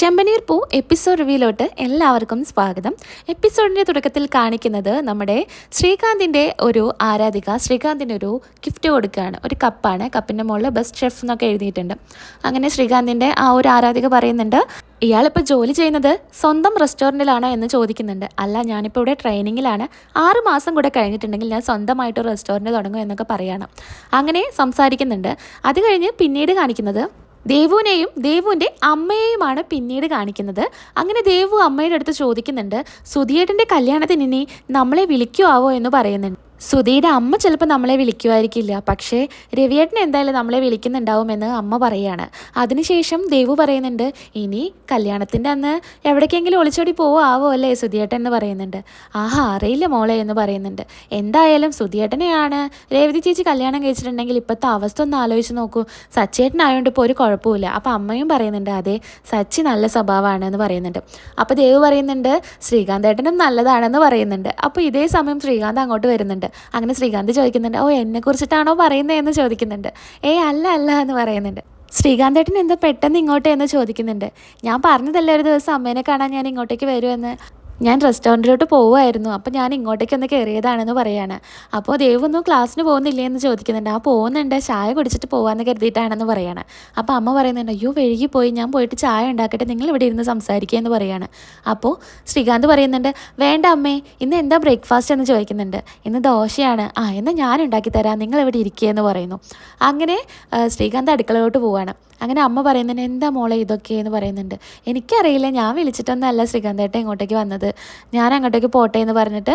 ചെമ്പനീർ പൂ എപ്പിസോഡ് റിവ്യൂലോട്ട് എല്ലാവർക്കും സ്വാഗതം. എപ്പിസോഡിൻ്റെ തുടക്കത്തിൽ കാണിക്കുന്നത് നമ്മുടെ ശ്രീകാന്തിൻ്റെ ഒരു ആരാധിക ശ്രീകാന്തിന് ഒരു ഗിഫ്റ്റ് കൊടുക്കുകയാണ്. ഒരു കപ്പാണ്. കപ്പിൻ്റെ മുകളിൽ ബെസ്റ്റ് ഷെഫ് എന്നൊക്കെ എഴുതിയിട്ടുണ്ട്. അങ്ങനെ ശ്രീകാന്തിൻ്റെ ആ ഒരു ആരാധിക പറയുന്നുണ്ട്, ഇയാളിപ്പോൾ ജോലി ചെയ്യുന്നത് സ്വന്തം റെസ്റ്റോറൻറ്റിലാണോ എന്ന് ചോദിക്കുന്നുണ്ട്. അല്ല, ഞാനിപ്പോൾ ഇവിടെ ട്രെയിനിങ്ങിലാണ്, 6 മാസം കൂടെ കഴിഞ്ഞിട്ടുണ്ടെങ്കിൽ ഞാൻ സ്വന്തമായിട്ട് ഒരു റെസ്റ്റോറൻറ്റ് തുടങ്ങും എന്നൊക്കെ പറയണം. അങ്ങനെ സംസാരിക്കുന്നുണ്ട്. അത് കഴിഞ്ഞ് പിന്നീട് കാണിക്കുന്നത് ദേവുവിനെയും ദേവുവിൻ്റെ അമ്മയെയുമാണ് പിന്നീട് കാണിക്കുന്നത്. അങ്ങനെ ദേവു അമ്മയുടെ അടുത്ത് ചോദിക്കുന്നുണ്ട്, സുധിയേട്ടൻ്റെ കല്യാണത്തിന് ഇനി നമ്മളെ വിളിക്കുമാവോ എന്ന് പറയുന്നുണ്ട്. സുധിയുടെ അമ്മ ചിലപ്പോൾ നമ്മളെ വിളിക്കുമായിരിക്കില്ല, പക്ഷേ രവിയേട്ടൻ എന്തായാലും നമ്മളെ വിളിക്കുന്നുണ്ടാവുമെന്ന് അമ്മ പറയുകയാണ്. അതിനുശേഷം ദേവു പറയുന്നുണ്ട്, ഇനി കല്യാണത്തിൻ്റെ അന്ന് എവിടേക്കെങ്കിലും ഒളിച്ചോടി പോവാവോ അല്ലേ സുധിയേട്ടൻ എന്ന് പറയുന്നുണ്ട്. ആഹാ, അറിയില്ല മോളെ എന്ന് പറയുന്നുണ്ട്. എന്തായാലും സുധിയേട്ടനെയാണ് രേവതി ചേച്ചി കല്യാണം കഴിച്ചിട്ടുണ്ടെങ്കിൽ ഇപ്പോഴത്തെ അവസ്ഥ ഒന്ന് ആലോചിച്ച് നോക്കൂ. സച്ചിയേട്ടനായതുകൊണ്ട് ഇപ്പോൾ ഒരു കുഴപ്പമില്ല. അപ്പോൾ അമ്മയും പറയുന്നുണ്ട്, അതെ സച്ചി നല്ല സ്വഭാവമാണ് എന്ന് പറയുന്നുണ്ട്. അപ്പോൾ ദേവു പറയുന്നുണ്ട്, ശ്രീകാന്തേട്ടനും നല്ലതാണെന്ന് പറയുന്നുണ്ട്. അപ്പോൾ ഇതേ സമയം ശ്രീകാന്ത് അങ്ങോട്ട് വരുന്നുണ്ട്. അങ്ങനെ ശ്രീകാന്ത് ചോദിക്കുന്നുണ്ട്, ഓ എന്നെ കുറിച്ചിട്ടാണോ പറയുന്നതെന്ന് ചോദിക്കുന്നുണ്ട്. അല്ല അല്ല എന്ന് പറയുന്നുണ്ട്. ശ്രീകാന്തേട്ടൻ എന്താ പെട്ടെന്ന് ഇങ്ങോട്ട് എന്ന് ചോദിക്കുന്നുണ്ട്. ഞാൻ പറഞ്ഞതല്ലേ ഒരു ദിവസം അമ്മേനെ കാണാൻ ഞാൻ ഇങ്ങോട്ടേക്ക് വരുമെന്ന്. ഞാൻ റെസ്റ്റോറൻറ്റിലോട്ട് പോവുമായിരുന്നു, അപ്പോൾ ഞാൻ ഇങ്ങോട്ടേക്കൊന്ന് കയറിയതാണെന്ന് പറയാണ്. അപ്പോൾ ദേവൊന്നും ക്ലാസ്സിന് പോകുന്നില്ലേ എന്ന് ചോദിക്കുന്നുണ്ട്. ആ പോകുന്നുണ്ട്, ചായ കുടിച്ചിട്ട് പോകാമെന്ന് കരുതിയിട്ടാണെന്ന് പറയാണ്. അപ്പോൾ അമ്മ പറയുന്നുണ്ട്, അയ്യോ വഴുകിപ്പോയി, ഞാൻ പോയിട്ട് ചായ ഉണ്ടാക്കട്ടെ, നിങ്ങൾ ഇവിടെ ഇരുന്ന് സംസാരിക്കുക എന്ന് പറയാണ്. അപ്പോൾ ശ്രീകാന്ത് പറയുന്നുണ്ട്, വേണ്ട അമ്മേ, ഇന്ന് എന്താ ബ്രേക്ക്ഫാസ്റ്റ് എന്ന് ചോദിക്കുന്നുണ്ട്. ഇന്ന് ദോശയാണ്. എന്നാൽ ഞാൻ ഉണ്ടാക്കി തരാം, നിങ്ങൾ ഇവിടെ ഇരിക്കുക എന്ന് പറയുന്നു. അങ്ങനെ ശ്രീകാന്ത് അടുക്കളയിലോട്ട് പോവാണ്. അങ്ങനെ അമ്മ പറയുന്നുണ്ട്, എന്താ മോളെ ഇതൊക്കെ എന്ന് പറയുന്നുണ്ട്. എനിക്കറിയില്ല, ഞാൻ വിളിച്ചിട്ടൊന്നുമല്ല ശ്രീകാന്തേട്ടൻ ഇങ്ങോട്ടേക്ക് വന്നത്, ഞാൻ അങ്ങോട്ടേക്ക് പോട്ടെ എന്ന് പറഞ്ഞിട്ട്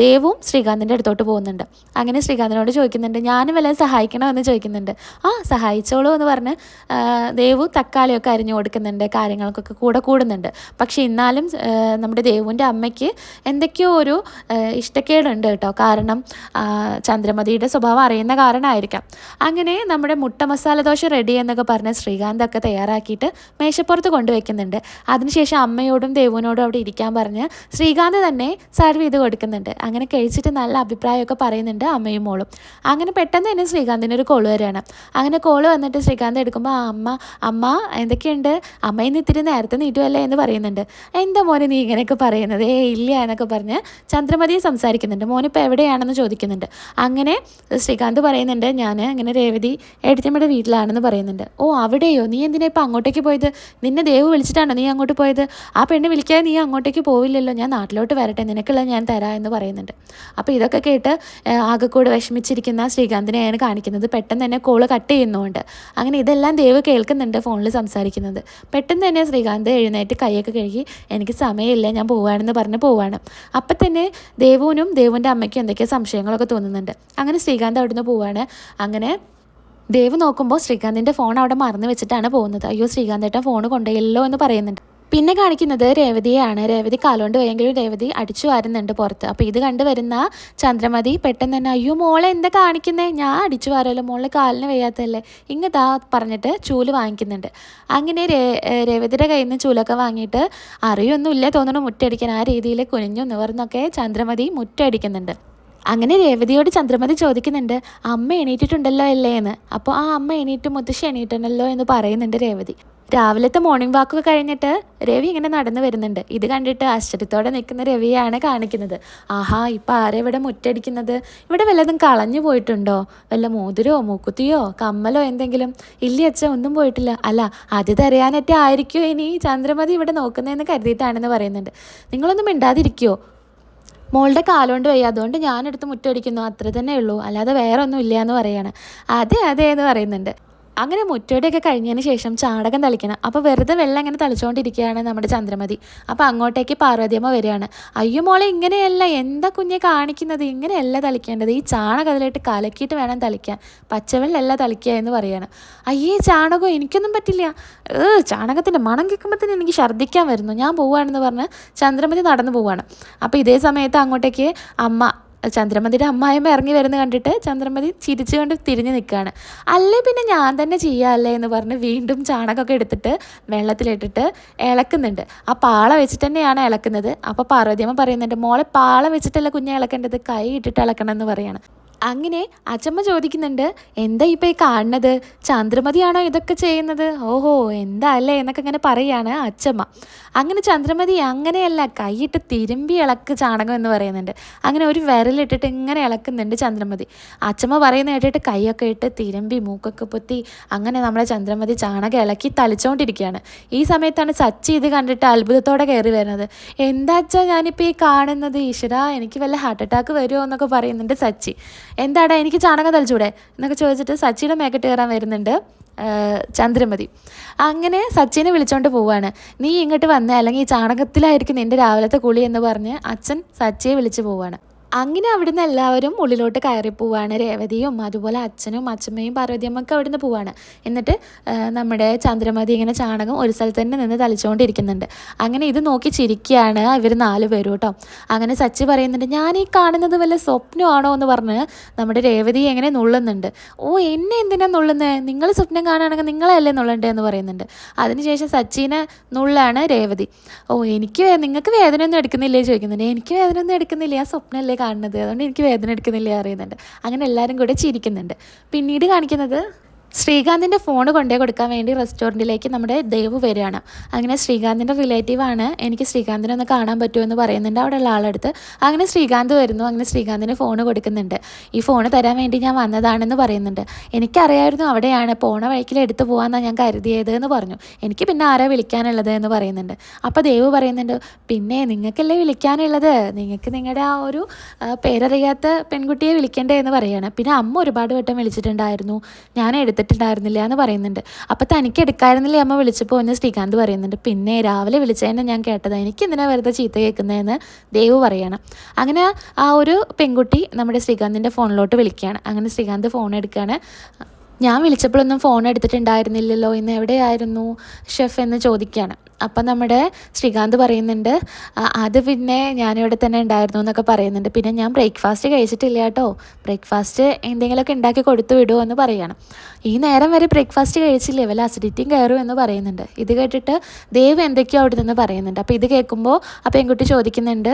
ദേവും ശ്രീകാന്തിൻ്റെ അടുത്തോട്ട് പോകുന്നുണ്ട്. അങ്ങനെ ശ്രീകാന്തിനോട് ചോദിക്കുന്നുണ്ട്, ഞാനും വല്ലതും സഹായിക്കണോ എന്ന് ചോദിക്കുന്നുണ്ട്. സഹായിച്ചോളൂ എന്ന് പറഞ്ഞ് ദേവു തക്കാളിയൊക്കെ അരിഞ്ഞു കൊടുക്കുന്നുണ്ട്, കാര്യങ്ങൾക്കൊക്കെ കൂടെ കൂടുന്നുണ്ട്. പക്ഷെ എന്നാലും നമ്മുടെ ദേവുവിൻ്റെ അമ്മയ്ക്ക് എന്തൊക്കെയോ ഒരു ഇഷ്ടക്കേടുണ്ട് കേട്ടോ. കാരണം ചന്ദ്രമതിയുടെ സ്വഭാവം അറിയുന്ന കാരണമായിരിക്കാം. അങ്ങനെ നമ്മുടെ മുട്ട മസാല ദോശ റെഡി എന്നൊക്കെ പറഞ്ഞ് ശ്രീകാന്തൊക്കെ തയ്യാറാക്കിയിട്ട് മേശപ്പുറത്ത് കൊണ്ടുവയ്ക്കുന്നുണ്ട്. അതിനുശേഷം അമ്മയോടും ദേവുവിനോടും അവിടെ ഇരിക്കാൻ പറഞ്ഞ് ശ്രീകാന്ത് തന്നെ സർവ് ചെയ്ത് കൊടുക്കുന്നുണ്ട്. അങ്ങനെ കഴിച്ചിട്ട് നല്ല അഭിപ്രായമൊക്കെ പറയുന്നുണ്ട് അമ്മയും മോളും. അങ്ങനെ പെട്ടെന്ന് തന്നെ ശ്രീകാന്തിന് ഒരു കോള് വരികയാണ്. അങ്ങനെ കോള് വന്നിട്ട് ശ്രീകാന്ത് എടുക്കുമ്പോൾ അമ്മ എന്തൊക്കെയുണ്ട്, അമ്മയിന്ന് ഇത്തിരി നേരത്തെ നീട്ടുമല്ലേ എന്ന് പറയുന്നുണ്ട്. എന്താ മോനെ നീ ഇങ്ങനെയൊക്കെ പറയുന്നത്, ഇല്ല എന്നൊക്കെ പറഞ്ഞ് ചന്ദ്രമതിയെ സംസാരിക്കുന്നുണ്ട്. മോനിപ്പോൾ എവിടെയാണെന്ന് ചോദിക്കുന്നുണ്ട്. അങ്ങനെ ശ്രീകാന്ത് പറയുന്നുണ്ട്, ഞാൻ ഇങ്ങനെ രേവതി ഏട്ടത്തിയമ്മയുടെ വീട്ടിലാണെന്ന് പറയുന്നുണ്ട്. അവിടെയോ, നീ എന്തിനാ ഇപ്പം അങ്ങോട്ടേക്ക് പോയത്, നിന്നെ ദേവ് വിളിച്ചിട്ടാണോ നീ അങ്ങോട്ട് പോയത്, ആ പെണ്ണ് വിളിക്കാതെ നീ അങ്ങോട്ടേക്ക് പോവില്ലല്ലോ, ഞാൻ നാട്ടിലോട്ട് വരട്ടെ, നിനക്കുള്ളത് ഞാൻ തരാം എന്ന് പറയുന്നുണ്ട്. അപ്പോൾ ഇതൊക്കെ കേട്ട് ആകെക്കൂടെ വിഷമിച്ചിരിക്കുന്ന ശ്രീകാന്തിനെയാണ് കാണിക്കുന്നത്. പെട്ടെന്ന് തന്നെ കോള് കട്ട് ചെയ്യുന്നുണ്ട്. അങ്ങനെ ഇതെല്ലാം ദേവ് കേൾക്കുന്നുണ്ട് ഫോണിൽ സംസാരിക്കുന്നത്. പെട്ടെന്ന് തന്നെ ശ്രീകാന്ത് എഴുന്നേറ്റ് കൈയൊക്കെ കഴുകി, എനിക്ക് സമയമില്ല ഞാൻ പോവാണെന്ന് പറഞ്ഞ് പോവാണ്. അപ്പം തന്നെ ദേവുവിനും ദേവുവിൻ്റെ അമ്മയ്ക്കും എന്തൊക്കെയോ സംശയങ്ങളൊക്കെ തോന്നുന്നുണ്ട്. അങ്ങനെ ശ്രീകാന്ത് അവിടുന്ന് പോവാണ്. അങ്ങനെ ദേവ് നോക്കുമ്പോൾ ശ്രീകാന്തിൻ്റെ ഫോൺ അവിടെ മറന്നു വെച്ചിട്ടാണ് പോകുന്നത്. അയ്യോ ശ്രീകാന്തേട്ടൻ ഫോൺ കൊണ്ടുപോയല്ലോ എന്ന് പറയുന്നുണ്ട്. പിന്നെ കാണിക്കുന്നത് രേവതിയെയാണ്. രേവതി കാലുകൊണ്ട് പോയെങ്കിലും രേവതി അടിച്ചു വാരുന്നുണ്ട് പുറത്ത്. അപ്പോൾ ഇത് കണ്ടുവരുന്ന ചന്ദ്രമതി പെട്ടെന്ന് തന്നെ, അയ്യോ മോളെ എന്താ കാണിക്കുന്നത്, ഞാൻ അടിച്ചു വാരല്ലോ, മോളെ കാലിന് വയ്യാത്തല്ലേ, ഇങ്ങതാ പറഞ്ഞിട്ട് ചൂല് വാങ്ങിക്കുന്നുണ്ട്. അങ്ങനെ രേവതിയുടെ കയ്യിൽ നിന്ന് ചൂലൊക്കെ വാങ്ങിയിട്ട് അറിയൊന്നുമില്ല തോന്നുന്നു മുറ്റടിക്കാൻ, ആ രീതിയിൽ കുനിഞ്ഞു നിവർന്നൊക്കെ ചന്ദ്രമതി മുറ്റടിക്കുന്നുണ്ട്. അങ്ങനെ രേവതിയോട് ചന്ദ്രമതി ചോദിക്കുന്നുണ്ട്, അമ്മ എണീറ്റിട്ടുണ്ടല്ലോ അല്ലേ എന്ന്. അപ്പോൾ അമ്മ എണീറ്റ്, മുത്തശ്ശി എണീറ്റുണ്ടല്ലോ എന്ന് പറയുന്നുണ്ട് രേവതി. രാവിലത്തെ മോർണിംഗ് വാക്കൊക്കെ കഴിഞ്ഞിട്ട് രവി ഇങ്ങനെ നടന്നു വരുന്നുണ്ട്. ഇത് കണ്ടിട്ട് ആശ്ചര്യത്തോടെ നിൽക്കുന്ന രവിയാണ് കാണിക്കുന്നത്. ഇപ്പം ആരെ ഇവിടെ മുറ്റടിക്കുന്നത്, ഇവിടെ വല്ലതും കളഞ്ഞു പോയിട്ടുണ്ടോ, വല്ല മോതിരോ മൂക്കുത്തിയോ കമ്മലോ എന്തെങ്കിലും? ഇല്ല അച്ഛൻ, ഒന്നും പോയിട്ടില്ല. അല്ല, അത് തരയാനൊക്കെ ആയിരിക്കുമോ ഇനി ചന്ദ്രമതി ഇവിടെ നോക്കുന്നതെന്ന് കരുതിയിട്ടാണെന്ന് പറയുന്നുണ്ട്. നിങ്ങളൊന്നും മിണ്ടാതിരിക്കുമോ, മോളുടെ കാലുകൊണ്ട് വയ്യ, അതുകൊണ്ട് ഞാനെടുത്ത് മുറ്റടിക്കുന്നു, അത്ര തന്നെ ഉള്ളൂ, അല്ലാതെ വേറെ ഒന്നും ഇല്ല എന്ന് പറയാണ്. അതെ എന്ന് പറയുന്നുണ്ട്. അങ്ങനെ മുറ്റോടെയൊക്കെ കഴിഞ്ഞതിന് ശേഷം ചാണകം തളിക്കണം. അപ്പോൾ വെറുതെ വെള്ളം ഇങ്ങനെ തളിച്ചുകൊണ്ടിരിക്കുകയാണ് നമ്മുടെ ചന്ദ്രമതി. അപ്പോൾ അങ്ങോട്ടേക്ക് പാർവതിയമ്മ വരികയാണ്. അയ്യോ മോളെ, ഇങ്ങനെയല്ല, എന്താ കുഞ്ഞെ കാണിക്കുന്നത്, ഇങ്ങനെയല്ല തളിക്കേണ്ടത്, ഈ ചാണകം അതിലായിട്ട് കലക്കിയിട്ട് വേണം തളിക്കാൻ, പച്ചവെള്ളമല്ല തളിക്കുക എന്ന് പറയാണ്. ചാണകം എനിക്കൊന്നും പറ്റില്ല, ചാണകത്തിൻ്റെ മണം കേൾക്കുമ്പോൾ തന്നെ എനിക്ക് ഛർദ്ദിക്കാൻ വരുന്നു, ഞാൻ പോവുകയാണെന്ന് പറഞ്ഞ് ചന്ദ്രമതി നടന്നു പോവുകയാണ്. അപ്പോൾ ഇതേ സമയത്ത് അങ്ങോട്ടേക്ക് ചന്ദ്രമതിയുടെ അമ്മായിമ്മ ഇറങ്ങി വരുന്നത് കണ്ടിട്ട് ചന്ദ്രമതി ചിരിച്ചുകൊണ്ട് തിരിഞ്ഞ് നിൽക്കുകയാണ്. അല്ലേ പിന്നെ ഞാൻ തന്നെ ചെയ്യാമല്ലേ എന്ന് പറഞ്ഞ് വീണ്ടും ചാണകമൊക്കെ എടുത്തിട്ട് വെള്ളത്തിലിട്ടിട്ട് ഇളക്കുന്നുണ്ട്. ആ പാള വെച്ചിട്ട് തന്നെയാണ് ഇളക്കുന്നത്. അപ്പോൾ പാർവതിയമ്മ പറയുന്നുണ്ട്, മോളെ പാള വെച്ചിട്ടല്ല കുഞ്ഞെ ഇളക്കേണ്ടത്, കൈ ഇട്ടിട്ട് ഇളക്കണം എന്ന് പറയാണ്. അങ്ങനെ അച്ചമ്മ ചോദിക്കുന്നുണ്ട്, എന്താ ഇപ്പം ഈ കാണുന്നത്, ചന്ദ്രമതിയാണോ ഇതൊക്കെ ചെയ്യുന്നത്? ഓഹോ എന്താ അല്ലേ എന്നൊക്കെ ഇങ്ങനെ പറയാണ് അച്ചമ്മ. അങ്ങനെ ചന്ദ്രമതി അങ്ങനെയല്ല, കൈയിട്ട് തിരുമ്പി ഇളക്ക് ചാണകം എന്ന് പറയുന്നുണ്ട്. അങ്ങനെ ഒരു വിരലിട്ടിട്ട് ഇങ്ങനെ ഇളക്കുന്നുണ്ട് ചന്ദ്രമതി. അച്ചമ്മ പറയുന്ന കേട്ടിട്ട് കൈയൊക്കെ ഇട്ട് തിരുമ്പി മൂക്കൊക്കെ പൊത്തി അങ്ങനെ നമ്മളെ ചന്ദ്രമതി ചാണകം ഇളക്കി തളിച്ചുകൊണ്ടിരിക്കുകയാണ്. ഈ സമയത്താണ് സച്ചി ഇത് കണ്ടിട്ട് അത്ഭുതത്തോടെ കയറി വരുന്നത്. എന്താ വെച്ചാൽ ഞാനിപ്പോൾ ഈ കാണുന്നത്, ഈശ്വരാ എനിക്ക് വല്ല ഹാർട്ട് അറ്റാക്ക് വരുമോ എന്നൊക്കെ പറയുന്നുണ്ട് സച്ചി. എന്താടാ എനിക്ക് ചാണകം തളിച്ചൂടെ എന്നൊക്കെ ചോദിച്ചിട്ട് സച്ചിയുടെ മേക്കെട്ട് കയറാൻ വരുന്നുണ്ട് ചന്ദ്രമതി. അങ്ങനെ സച്ചിനെ വിളിച്ചോണ്ട് പോവാണ്. നീ ഇങ്ങോട്ട് വന്നേ, അല്ലെങ്കിൽ ഈ ചാണകത്തിലായിരിക്കും നിൻ്റെ രാവിലത്തെ കുളി എന്ന് പറഞ്ഞ് അച്ഛൻ സച്ചിയെ വിളിച്ച് പോവാണ്. അങ്ങനെ അവിടുന്ന് എല്ലാവരും ഉള്ളിലോട്ട് കയറി പോവാണ്. രേവതിയും അതുപോലെ അച്ഛനും അച്ഛമ്മയും പാർവതിയമ്മൊക്കെ അവിടുന്ന് പോവാണ്. എന്നിട്ട് നമ്മുടെ ചന്ദ്രമതി ഇങ്ങനെ ചാണകം ഒരു സ്ഥലത്ത് തന്നെ നിന്ന് തളിച്ചുകൊണ്ടിരിക്കുന്നുണ്ട്. അങ്ങനെ ഇത് നോക്കി ചിരിക്കുകയാണ് ഇവർ 4 പേരും കേട്ടോ. അങ്ങനെ സച്ചി പറയുന്നുണ്ട്, ഞാൻ ഈ കാണുന്നത് വല്ല സ്വപ്നമാണോ എന്ന് പറഞ്ഞ് നമ്മുടെ രേവതി എങ്ങനെ നുള്ളുന്നുണ്ട്. ഓ എന്നെ എന്തിനാ നുള്ളുന്നത്, നിങ്ങൾ സ്വപ്നം കാണുകയാണെങ്കിൽ നിങ്ങളല്ലേ നുള്ളണ്ടേ എന്ന് പറയുന്നുണ്ട്. അതിനുശേഷം സച്ചിനെ നുള്ളാണ് രേവതി. ഓ നിങ്ങൾക്ക് വേദനയൊന്നും എടുക്കുന്നില്ലേ ചോദിക്കുന്നുണ്ട്. എനിക്ക് വേദനയൊന്നും എടുക്കുന്നില്ല, ആ സ്വപ്നമല്ലേ കാണുന്നത്, അതുകൊണ്ട് എനിക്ക് വേദന എടുക്കുന്നില്ല അറിയുന്നുണ്ട്. അങ്ങനെ എല്ലാവരും കൂടെ ചിരിക്കുന്നുണ്ട്. പിന്നീട് കാണിക്കുന്നത് ശ്രീകാന്തിൻ്റെ ഫോൺ കൊണ്ടേ കൊടുക്കാൻ വേണ്ടി റെസ്റ്റോറൻറ്റിലേക്ക് നമ്മുടെ ദേവു വരികയാണ്. അങ്ങനെ ശ്രീകാന്തിൻ്റെ റിലേറ്റീവാണ്, എനിക്ക് ശ്രീകാന്തിനെ ഒന്ന് കാണാൻ പറ്റുമെന്ന് പറയുന്നുണ്ട് അവിടെയുള്ള ആളെടുത്ത്. അങ്ങനെ ശ്രീകാന്ത് വരുന്നു. അങ്ങനെ ശ്രീകാന്തിന് ഫോൺ കൊടുക്കുന്നുണ്ട്. ഈ ഫോൺ തരാൻ വേണ്ടി ഞാൻ വന്നതാണെന്ന് പറയുന്നുണ്ട്. എനിക്കറിയായിരുന്നു അവിടെയാണ്, പോണ വഴിക്കിൽ എടുത്തു പോകാമെന്നാണ് ഞാൻ കരുതിയത് എന്ന് പറഞ്ഞു. എനിക്ക് പിന്നെ ആരാ വിളിക്കാനുള്ളത് എന്ന് പറയുന്നുണ്ട്. അപ്പോൾ ദേവു പറയുന്നുണ്ട്, പിന്നെ നിങ്ങൾക്കല്ലേ വിളിക്കാനുള്ളത്, നിങ്ങൾക്ക് നിങ്ങളുടെ ആ ഒരു പേരറിയാത്ത പെൺകുട്ടിയെ വിളിക്കണ്ടേ എന്ന് പറയുകയാണ്. പിന്നെ അമ്മ ഒരുപാട് വട്ടം വിളിച്ചിട്ടുണ്ടായിരുന്നു, ഞാൻ എടുത്തിട്ടുണ്ടായിരുന്നില്ല എന്ന് പറയുന്നുണ്ട്. അപ്പോൾ തനിക്ക് എടുക്കാമായിരുന്നില്ലേ അമ്മ വിളിച്ചപ്പോൾ എന്ന് ശ്രീകാന്ത് പറയുന്നുണ്ട്. പിന്നെ രാവിലെ വിളിച്ചതിനെ ഞാൻ കേട്ടത്, എനിക്ക് എന്തിനാ വെറുതെ ചീത്ത കേൾക്കുന്നതെന്ന് ദേവു പറയണം. അങ്ങനെ ആ ഒരു പെൺകുട്ടി നമ്മുടെ ശ്രീകാന്തിൻ്റെ ഫോണിലോട്ട് വിളിക്കുകയാണ്. അങ്ങനെ ശ്രീകാന്ത് ഫോൺ എടുക്കുകയാണ്. ഞാൻ വിളിച്ചപ്പോഴൊന്നും ഫോൺ എടുത്തിട്ടുണ്ടായിരുന്നില്ലല്ലോ, ഇന്ന് എവിടെയായിരുന്നു ഷെഫ് എന്ന് ചോദിക്കുകയാണ്. അപ്പം നമ്മുടെ ശ്രീകാന്ത് പറയുന്നുണ്ട്, അത് പിന്നെ ഞാനിവിടെ തന്നെ ഉണ്ടായിരുന്നു എന്നൊക്കെ പറയുന്നുണ്ട്. പിന്നെ ഞാൻ ബ്രേക്ക്ഫാസ്റ്റ് കഴിച്ചിട്ടില്ല കേട്ടോ, ബ്രേക്ക്ഫാസ്റ്റ് എന്തെങ്കിലുമൊക്കെ ഉണ്ടാക്കി കൊടുത്തു വിടുമോ എന്ന് പറയണം. ഈ നേരം വരെ ബ്രേക്ക്ഫാസ്റ്റ് കഴിച്ചില്ലേ, വല്ല അസിഡിറ്റിയും കയറും എന്ന് പറയുന്നുണ്ട്. ഇത് കേട്ടിട്ട് ദേവ് എന്തൊക്കെയോ അവിടെ നിന്ന് പറയുന്നുണ്ട്. അപ്പോൾ ഇത് കേൾക്കുമ്പോൾ ആ പെൺകുട്ടി ചോദിക്കുന്നുണ്ട്,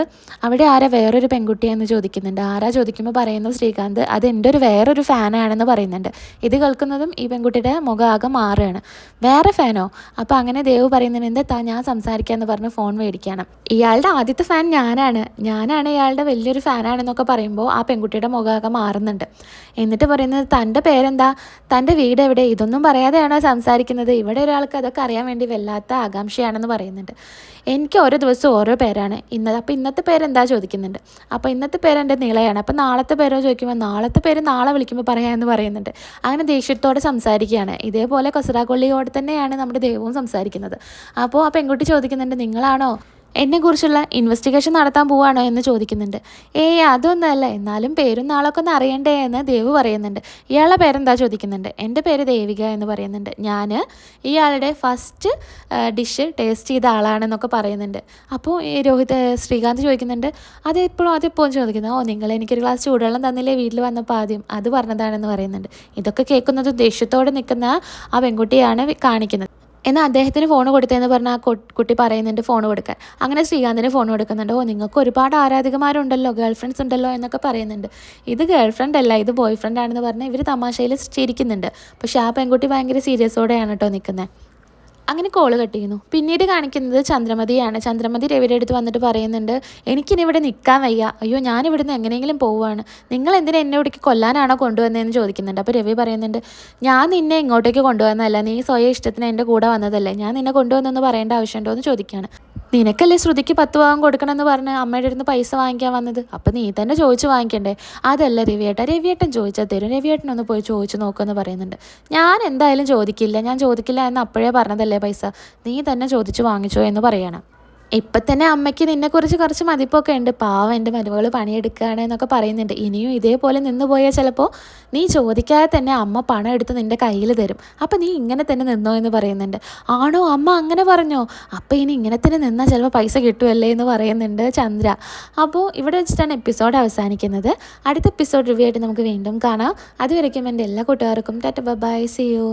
അവിടെ ആരാ വേറൊരു പെൺകുട്ടിയെന്ന് ചോദിക്കുന്നുണ്ട്. ആരാ ചോദിക്കുമ്പോൾ പറയുന്നു ശ്രീകാന്ത്, അത് എൻ്റെ വേറൊരു ഫാനാണെന്ന് പറയുന്നുണ്ട്. ഇത് കേൾക്കുന്നതും ഈ പെൺകുട്ടിയുടെ മുഖം ആകെ മാറുകയാണ്. വേറെ ഫാനോ? അപ്പോൾ അങ്ങനെ ദേവ് പറയുന്നുണ്ട്, എന്താ ഞാൻ സംസാരിക്കാമെന്ന് പറഞ്ഞ് ഫോൺ മേടിക്കണം. ഇയാളുടെ ആദ്യത്തെ ഫാൻ ഞാനാണ് ഇയാളുടെ വലിയൊരു ഫാനാണെന്നൊക്കെ പറയുമ്പോൾ ആ പെൺകുട്ടിയുടെ മുഖമൊക്കെ മാറുന്നുണ്ട്. എന്നിട്ട് പറയുന്നത്, തൻ്റെ പേരെന്താ, തൻ്റെ വീട് എവിടെ, ഇതൊന്നും പറയാതെയാണോ സംസാരിക്കുന്നത്, ഇവിടെ ഒരാൾക്ക് അതൊക്കെ അറിയാൻ വേണ്ടി വല്ലാത്ത ആകാംക്ഷയാണെന്ന് പറയുന്നുണ്ട്. എനിക്ക് ഓരോ ദിവസവും ഓരോ പേരാണ്. അപ്പോൾ ഇന്നത്തെ പേരെന്താ ചോദിക്കുന്നുണ്ട്. അപ്പോൾ ഇന്നത്തെ പേര് എൻ്റെ നിളയാണ്. അപ്പോൾ നാളത്തെ പേരോ ചോദിക്കുമ്പോൾ നാളത്തെ പേര് നാളെ വിളിക്കുമ്പോൾ പറയാമെന്ന് പറയുന്നുണ്ട്. അങ്ങനെ ദേഷ്യത്തോടെ സംസാരിക്കുകയാണ്. ഇതേപോലെ കൊസറാക്കൊള്ളിയോട് തന്നെയാണ് നമ്മുടെ ദേവവും സംസാരിക്കുന്നത്. അപ്പോൾ ആ പെൺകുട്ടി ചോദിക്കുന്നുണ്ട്, നിങ്ങളാണോ എന്നെക്കുറിച്ചുള്ള ഇൻവെസ്റ്റിഗേഷൻ നടത്താൻ പോവാണോ എന്ന് ചോദിക്കുന്നുണ്ട്. അതൊന്നുമല്ല, എന്നാലും പേരും നാളൊക്കെ ഒന്ന് അറിയണ്ടേ എന്ന് ദേവ് പറയുന്നുണ്ട്. ഇയാളുടെ പേരെന്താ ചോദിക്കുന്നുണ്ട്. എൻ്റെ പേര് ദേവിക എന്ന് പറയുന്നുണ്ട്. ഞാൻ ഇയാളുടെ ഫസ്റ്റ് ഡിഷ് ടേസ്റ്റ് ചെയ്ത ആളാണെന്നൊക്കെ പറയുന്നുണ്ട്. അപ്പോൾ ശ്രീകാന്ത് ചോദിക്കുന്നുണ്ട്, അതെപ്പോഴും ചോദിക്കുന്നത്, നിങ്ങൾ എനിക്കൊരു ഗ്ലാസ് ചൂടുവെള്ളം തന്നില്ലേ വീട്ടിൽ വന്നപ്പോൾ ആദ്യം, അത് പറഞ്ഞതാണെന്ന് പറയുന്നുണ്ട്. ഇതൊക്കെ കേൾക്കുന്നത് ദേഷ്യത്തോടെ നിൽക്കുന്ന ആ പെൺകുട്ടിയാണ് കാണിക്കുന്നത്. എന്നാൽ അദ്ദേഹത്തിന് ഫോൺ കൊടുത്തതെന്ന് പറഞ്ഞാൽ ആ കുട്ടി പറയുന്നുണ്ട് ഫോൺ കൊടുക്കാൻ. അങ്ങനെ ശ്രീകാന്തിന് ഫോൺ കൊടുക്കുന്നുണ്ട്. നിങ്ങൾക്ക് ഒരുപാട് ആരാധികമാരുണ്ടല്ലോ, ഗേൾ ഫ്രണ്ട്സ് ഉണ്ടല്ലോ എന്നൊക്കെ പറയുന്നുണ്ട്. ഇത് ഗേൾ ഫ്രണ്ട് അല്ല, ഇത് ബോയ് ഫ്രണ്ട് ആണെന്ന് പറഞ്ഞാൽ ഇവർ തമാശയിൽ ചിരിക്കുന്നുണ്ട്. പക്ഷേ ആ പെൺകുട്ടി ഭയങ്കര സീരിയസോടെയാണ് കേട്ടോ നിൽക്കുന്നത്. അങ്ങനെ കോള് കട്ട് ചെയ്യുന്നു. പിന്നീട് കാണിക്കുന്നത് ചന്ദ്രമതിയാണ്. ചന്ദ്രമതി രവിയുടെ അടുത്ത് വന്നിട്ട് പറയുന്നുണ്ട്, എനിക്കിനി ഇവിടെ നിൽക്കാൻ വയ്യ, അയ്യോ ഞാനിവിടുന്ന് എങ്ങനെയെങ്കിലും പോവുകയാണ്, നിങ്ങൾ എന്തിനാ എന്നെ ഇവിടേക്ക് കൊല്ലാനാണോ കൊണ്ടുവന്നതെന്ന് ചോദിക്കുന്നുണ്ട്. അപ്പോൾ രവി പറയുന്നുണ്ട്, ഞാൻ നിന്നെ ഇങ്ങോട്ടേക്ക് കൊണ്ടുവന്നതല്ല, നീ സ്വയം ഇഷ്ടത്തിന് എൻ്റെ കൂടെ വന്നതല്ലേ, ഞാൻ നിന്നെ കൊണ്ടുവന്നെന്ന് പറയേണ്ട ആവശ്യമുണ്ടോ എന്ന് ചോദിക്കുകയാണ്. നിനക്കല്ലേ ശ്രുതിക്ക് 10 പവൻ കൊടുക്കണമെന്ന് പറഞ്ഞ് അമ്മയുടെ അടുത്ത് പൈസ വാങ്ങിക്കാൻ വന്നത്, അപ്പം നീ തന്നെ ചോദിച്ച് വാങ്ങിക്കണ്ടേ. അതല്ല രവിയേട്ടൻ ചോദിച്ചാൽ തരും, രവിയേട്ടനൊന്ന് പോയി ചോദിച്ചു നോക്കുമെന്ന് പറയുന്നുണ്ട്. ഞാൻ എന്തായാലും ചോദിക്കില്ല എന്ന് അപ്പോഴേ പറഞ്ഞതല്ലേ പൈസ, നീ തന്നെ ചോദിച്ചു വാങ്ങിച്ചോ എന്ന് പറയണം. ഇപ്പം തന്നെ അമ്മയ്ക്ക് നിന്നെക്കുറിച്ച് കുറച്ച് മതിപ്പൊക്കെ ഉണ്ട്, പാവം എൻ്റെ മരുമകൾ പണിയെടുക്കുകയാണ് എന്നൊക്കെ പറയുന്നുണ്ട്. ഇനിയും ഇതേപോലെ നിന്ന് പോയാൽ ചിലപ്പോൾ നീ ചോദിക്കാതെ തന്നെ അമ്മ പണം എടുത്ത് നിൻ്റെ കയ്യിൽ തരും, അപ്പം നീ ഇങ്ങനെ തന്നെ നിന്നോ എന്ന് പറയുന്നുണ്ട്. ആണോ അമ്മ അങ്ങനെ പറഞ്ഞോ, അപ്പം ഇനി ഇങ്ങനെ തന്നെ നിന്നാൽ ചിലപ്പോൾ പൈസ കിട്ടുമല്ലേ എന്ന് പറയുന്നുണ്ട് ചന്ദ്ര. അപ്പോൾ ഇവിടെ വെച്ചിട്ടാണ് എപ്പിസോഡ് അവസാനിക്കുന്നത്. അടുത്ത എപ്പിസോഡ് റിവ്യൂ ആയിട്ട് നമുക്ക് വീണ്ടും കാണാം. അതുവരയ്ക്കും എൻ്റെ എല്ലാ കൂട്ടുകാർക്കും ടാറ്റ ബൈ, സീ യു.